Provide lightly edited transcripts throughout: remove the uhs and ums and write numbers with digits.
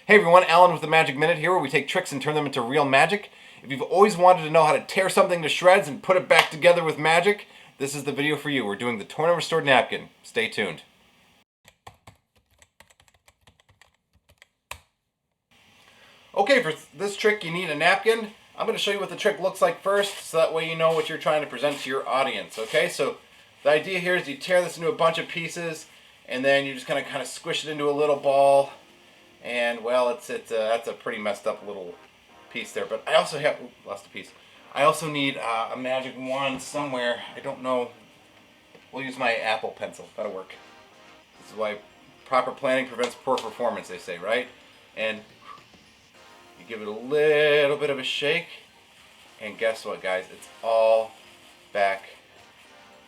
Hey everyone, Alan with the Magic Minute here, where we take tricks and turn them into real magic. If you've always wanted to know how to tear something to shreds and put it back together with magic, this is the video for you. We're doing the Torn and Restored Napkin. Stay tuned. Okay, for this trick you need a napkin. I'm going to show you what the trick looks like first, so that way you know what you're trying to present to your audience. Okay, so the idea here is you tear this into a bunch of pieces, and then you just kind of squish it into a little ball. And well, that's a pretty messed up little piece there. But I also have lost a piece. I also need a magic wand somewhere. I don't know. We'll use my Apple pencil. That'll work. This is why proper planning prevents poor performance, they say, right? And you give it a little bit of a shake, and guess what, guys? It's all back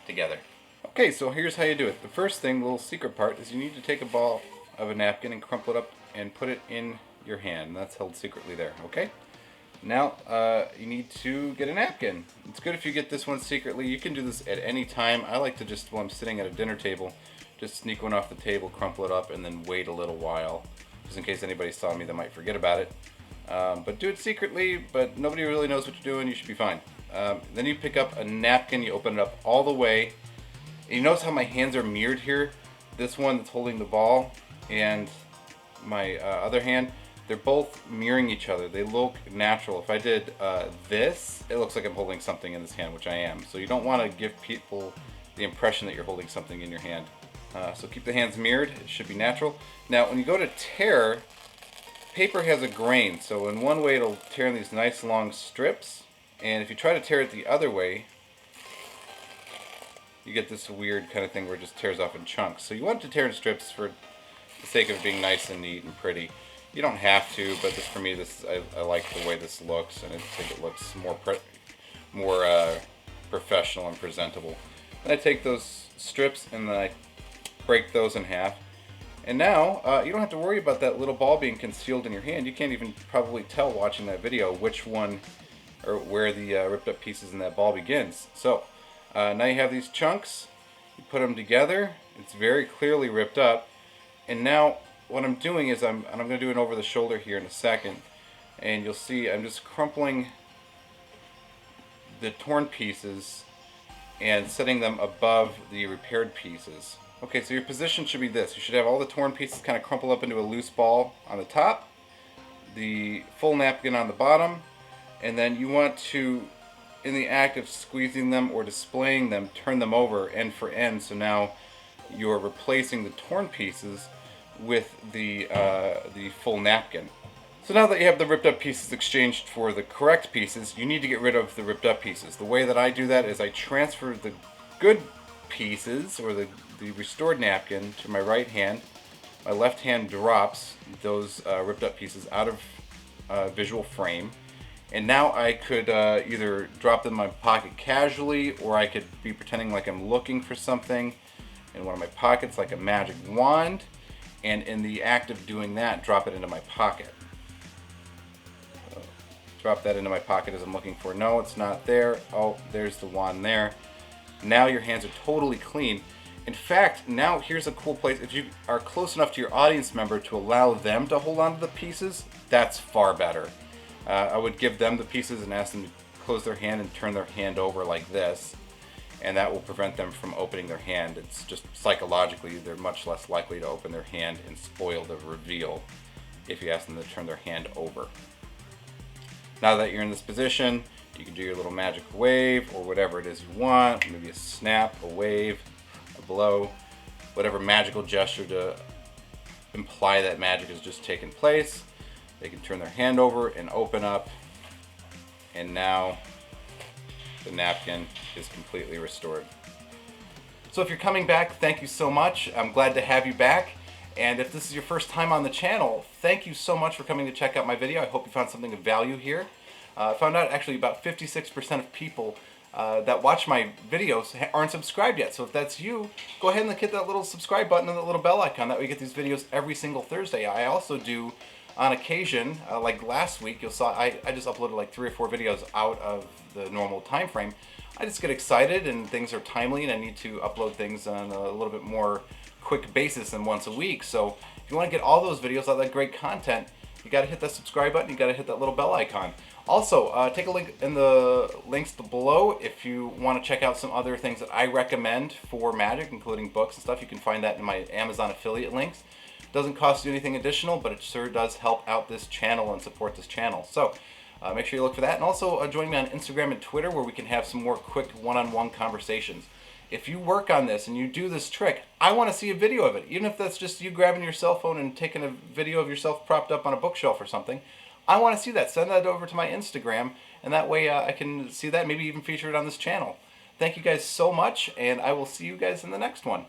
together. Okay, so here's how you do it. The first thing, the little secret part, is you need to take a ball of a napkin and crumple it up and put it in your hand. That's held secretly there, okay? Now, you need to get a napkin. It's good if you get this one secretly. You can do this at any time. I like to just, while I'm sitting at a dinner table, just sneak one off the table, crumple it up, and then wait a little while, just in case anybody saw me, they might forget about it. But do it secretly, but nobody really knows what you're doing. You should be fine. Then you pick up a napkin, you open it up all the way. And you notice how my hands are mirrored here? This one that's holding the ball and my other hand, they're both mirroring each other. They look natural. If I did this, it looks like I'm holding something in this hand, which I am. So you don't want to give people the impression that you're holding something in your hand. So keep the hands mirrored. It should be natural. Now, when you go to tear, paper has a grain. So in one way, it'll tear in these nice long strips. And if you try to tear it the other way, you get this weird kind of thing where it just tears off in chunks. So you want to tear in strips for the sake of being nice and neat and pretty. You don't have to, but just for me, I like the way this looks, and I think it looks more professional and presentable. And I take those strips and then I break those in half. And now you don't have to worry about that little ball being concealed in your hand. You can't even probably tell watching that video which one or where the ripped up pieces in that ball begins. So now you have these chunks. You put them together. It's very clearly ripped up. And now what I'm doing is I'm going to do it over the shoulder here in a second, and you'll see I'm just crumpling the torn pieces and setting them above the repaired pieces. Okay, so your position should be this. You should have all the torn pieces kind of crumple up into a loose ball on the top, the full napkin on the bottom, and then you want to, in the act of squeezing them or displaying them, turn them over end for end, so now you're replacing the torn pieces with the full napkin. So now that you have the ripped up pieces exchanged for the correct pieces, you need to get rid of the ripped up pieces. The way that I do that is I transfer the good pieces, or the restored napkin, to my right hand. My left hand drops those ripped up pieces out of visual frame. And now I could either drop them in my pocket casually, or I could be pretending like I'm looking for something in one of my pockets, like a magic wand. And in the act of doing that, drop it into my pocket. Drop that into my pocket as I'm looking for. No, it's not there. Oh, there's the wand there. Now your hands are totally clean. In fact, now here's a cool place. If you are close enough to your audience member to allow them to hold on to the pieces, that's far better. I would give them the pieces and ask them to close their hand and turn their hand over like this. And that will prevent them from opening their hand. It's just psychologically, they're much less likely to open their hand and spoil the reveal if you ask them to turn their hand over. Now that you're in this position, you can do your little magic wave or whatever it is you want. Maybe a snap, a wave, a blow, whatever magical gesture to imply that magic has just taken place. They can turn their hand over and open up, and now the napkin is completely restored. So if you're coming back, thank you so much. I'm glad to have you back. And if this is your first time on the channel, thank you so much for coming to check out my video. I hope you found something of value here. I found out actually about 56% of people that watch my videos aren't subscribed yet. So if that's you, go ahead and hit that little subscribe button and that little bell icon. That way you get these videos every single Thursday. I also do, on occasion, like last week, you'll saw I just uploaded like 3 or 4 videos out of the normal time frame. I just get excited and things are timely, and I need to upload things on a little bit more quick basis than once a week. So if you want to get all those videos, all that great content, you got to hit that subscribe button. You got to hit that little bell icon. Also, take a link in the links below if you want to check out some other things that I recommend for magic, including books and stuff. You can find that in my Amazon affiliate links. Doesn't cost you anything additional, but it sure does help out this channel and support this channel. So make sure you look for that. And also join me on Instagram and Twitter where we can have some more quick one-on-one conversations. If you work on this and you do this trick, I want to see a video of it. Even if that's just you grabbing your cell phone and taking a video of yourself propped up on a bookshelf or something, I want to see that. Send that over to my Instagram, and that way I can see that, maybe even feature it on this channel. Thank you guys so much, and I will see you guys in the next one.